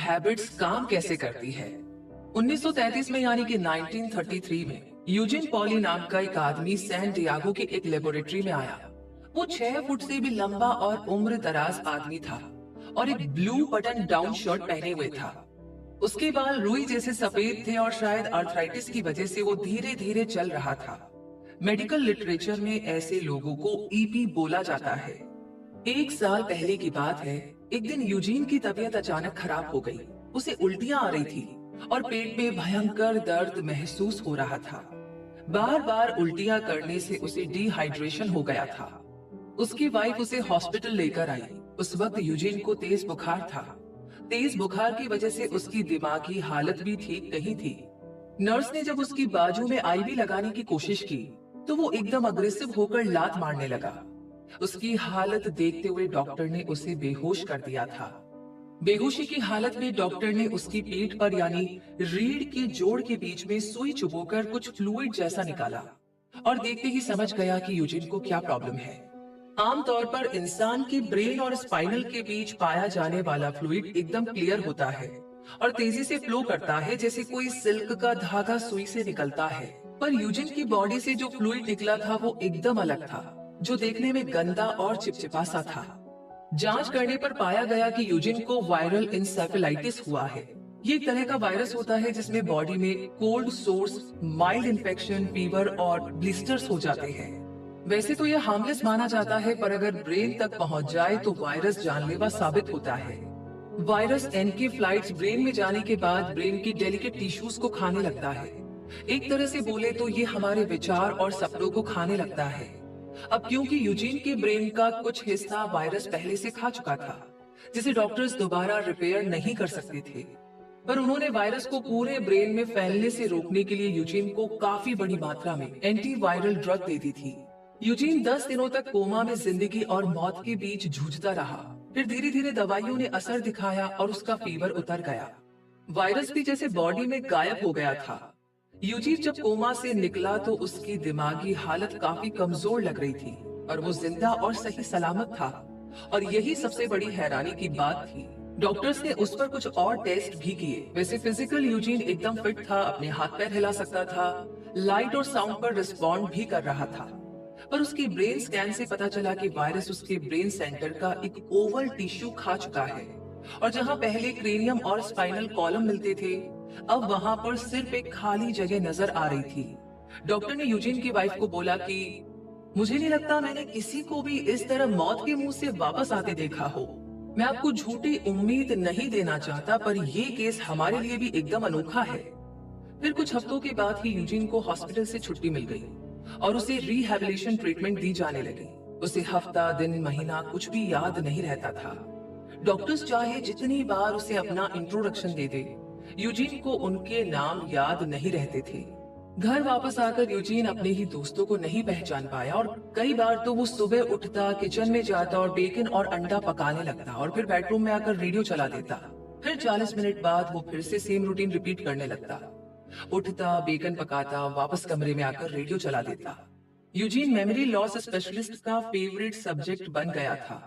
Habits काम कैसे करती है। 1933 में यानी कि 1933 में यूजिन पॉली नाम का एक आदमी सैन डियागो की एक लेबोरेटरी में आया। वो 6 फुट से भी लंबा और उम्र दराज आदमी था और एक ब्लू बटन डाउन शर्ट पहने हुए था। उसके बाल रुई जैसे सफेद थे और शायद आर्थराइटिस की वजह से वो धीरे धीरे चल रहा था। मेडिकल लिटरेचर में ऐसे लोगों को ईपी बोला जाता है। 1 साल पहले की बात है। एक दिन यूजीन की तबीयत अचानक खराब हो गई। उसे उल्टियां आ रही थी और पेट में भयंकर दर्द महसूस हो रहा था। बार बार उल्टियां करने से उसे डिहाइड्रेशन हो गया था। उसकी वाइफ उसे हॉस्पिटल लेकर आई। उस वक्त यूजीन को तेज बुखार था। तेज बुखार की वजह से उसकी दिमागी हालत भी ठीक नहीं थी। नर्स ने जब उसकी बाजू में आईवी लगाने की कोशिश की तो वो एकदम अग्रेसिव होकर लात मारने लगा। उसकी हालत देखते हुए डॉक्टर ने उसे बेहोश कर दिया था। बेहोशी की हालत में डॉक्टर ने उसकी पीठ पर यानी रीढ़ के जोड़ के बीच में सुई चुभोकर कुछ फ्लूइड जैसा निकाला और देखते ही समझ गया कि यूजिन को क्या प्रॉब्लम है। आमतौर पर इंसान की ब्रेन और स्पाइनल के बीच पाया जाने वाला फ्लूइड एकदम क्लियर होता है और तेजी से फ्लो करता है जैसे कोई सिल्क का धागा सुई से निकलता है। पर यूजिन की बॉडी से जो फ्लूइड निकला था वो एकदम अलग था, जो देखने में गंदा और चिपचिपा सा था। जांच करने पर पाया गया कि यूजिन को वायरल इंसेफेलाइटिस हुआ है। ये एक तरह का वायरस होता है जिसमें बॉडी में cold source, mild infection, fever और ब्लिस्टर्स हो जाते हैं। वैसे तो यह हार्मलेस माना जाता है, पर अगर ब्रेन तक पहुंच जाए तो वायरस जानलेवा साबित होता है। वायरस एनकेफ्लाइट्स ब्रेन में जाने के बाद ब्रेन की डेलिकेट टिश्यूज को खाने लगता है। एक तरह से बोले तो ये हमारे विचार और सपनों को खाने लगता है। अब क्योंकि यूजीन के ब्रेन का कुछ हिस्सा वायरस पहले से खा चुका था, जिसे डॉक्टर्स दोबारा रिपेयर नहीं कर सकते थे, पर उन्होंने वायरस को पूरे ब्रेन में फैलने से रोकने के लिए यूजीन को काफी बड़ी मात्रा में एंटीवायरल ड्रग दे दी थी। यूजीन 10 दिनों तक कोमा में जिंदगी और मौत के बीच जूझता रहा। फिर धीरे धीरे दवाइयों ने असर दिखाया और उसका फीवर उतर गया। वायरस भी जैसे बॉडी में गायब हो गया था। यूजीन जब कोमा से निकला तो उसकी दिमागी हालत काफी कमजोर लग रही थी और वो जिंदा और सही सलामत था। और यही सबसे बड़ी हैरानी की बात थी। डॉक्टर्स ने उस पर कुछ और टेस्ट भी किए। वैसे फिजिकल यूजीन एकदम फिट था, अपने हाथ पैर हिला सकता था, लाइट और साउंड पर रिस्पॉन्ड भी कर रहा था। पर उसकी ब्रेन स्कैन से पता चला कि वायरस उसके ब्रेन सेंटर का एक ओवल टिश्यू खा चुका है और जहां पहले क्रेनियम और स्पाइनल कॉलम मिलते थे, अब वहां पर सिर्फ एक खाली जगह नजर आ रही थी। डॉक्टर ने यूजीन की वाइफ को बोला कि मुझे नहीं लगता मैंने किसी को भी इस तरह मौत के मुंह से वापस आते देखा हो। मैं आपको झूठी उम्मीद नहीं देना चाहता, पर यह केस हमारे लिए भी एकदम अनोखा है। फिर कुछ हफ्तों के बाद ही यूजीन को हॉस्पिटल से छुट्टी मिल गई और उसे रिहैबिलिटेशन ट्रीटमेंट दी जाने लगी। उसे हफ्ता, दिन, महीना कुछ भी याद नहीं रहता था। डॉक्टर्स चाहे जितनी बार उसे अपना इंट्रोडक्शन दे दे, यूजीन को उनके नाम याद नहीं रहते थे। घर वापस आकर यूजीन अपने ही दोस्तों को नहीं पहचान पाया और कई बार तो वो सुबह उठता, किचन में जाता और बेकन और अंडा पकाने लगता और फिर बेडरूम में आकर रेडियो चला देता। फिर 40 मिनट बाद वो फिर से सेम रूटीन रिपीट करने लगता। उठता, बेकन पकाता, वापस कमरे में आकर रेडियो चला देता। यूजीन मेमोरी लॉस स्पेशलिस्ट का फेवरेट सब्जेक्ट बन गया था।